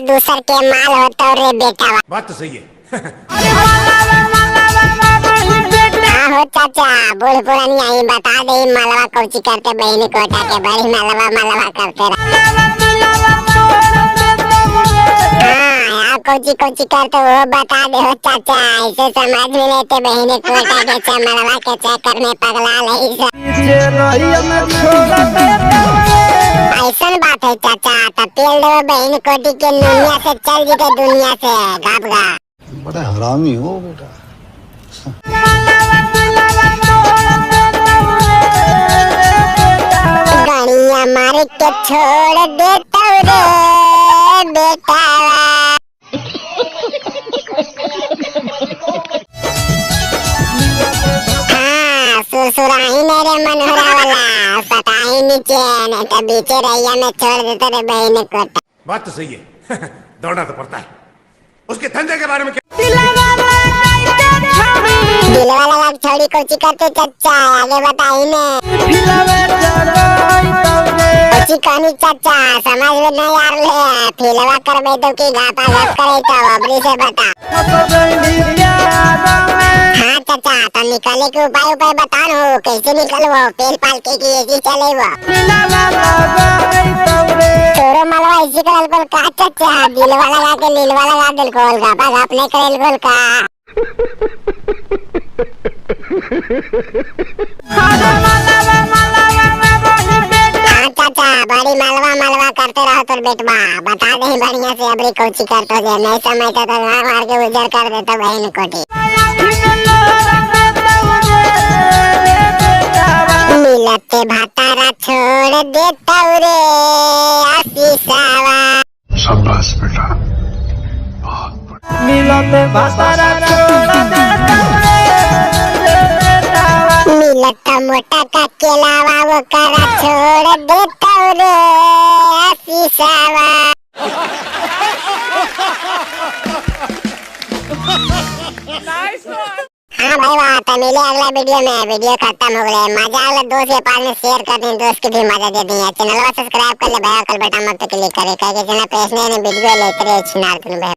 दूसर के माल होता रे बेटा। बात तो सही है। हाँ हो चाचा, बूढ़ पुरानी आई बता दे मलवा कौची करते बहनी कोटा के बड़ी मलवा मलवा करते हाँ कौची कौची करते वो बता दे हो चाचा। ऐसे समझ में लेते बहनी कोटा के मलवा के चक्कर में पगला ले। ऐसा बात है चाचा, तो तेल दो बहनी कोटी के दुनिया से चल जीते दुनिया से गाबगा। बड़ा हरामी हो बेटा। गड़िया मार के छोड़ देता रे बेटा। हाँ सुरसुराही मेरे मनोहरा वाला सताही नीचे नहीं तो बीचे रैया में छोड़ देता रे बहन कोटा। बात तो सही है। दौड़ना तो पड़ता है। उसके धंधे के बारे में क्या? दिलवाला लाग छोड़ी कोची करते चाचा, आगे बताई ने कोची कहानी चाचा समझ में नहीं यार ले। फिलवा करबे तो की गापा गप करे तो अबरी से बता। हाँ चाचा तो निकले के उपाय उपाय बता नो कैसे निकलवो पेल पाल के की ऐसी चले वो तोरो मलवा ऐसी करल कोल का चाचा। दिलवाला ला के लीलवाला ला दिल कोल गापा गप नहीं करल कोल का। चाचा बड़ी मलवा मलवा करते रहो तो बेटवा बता दे बढ़िया से अबरी कोची करते जे नहीं समझता तो मार के उजर कर देता बहन कोटी। मिलते भातारा छोड़ देता रे आशीषावा। शाबाश बेटा, मिलते भातारा छोड़ देता मिलता मोटा का केलावा वो करा छोड़ देता रे आशीषावा। हाँ भाई वाह तो मिले अगला वीडियो में। वीडियो खत्म हो गया, मजा आगला दोस्त के पास में शेयर कर दें, दोस्त की भी मजा दे दी। चैनल सब्सक्राइब कर ले भाई, कल बटन मत क्लिक करे चैनल पे वीडियो लेते रहे।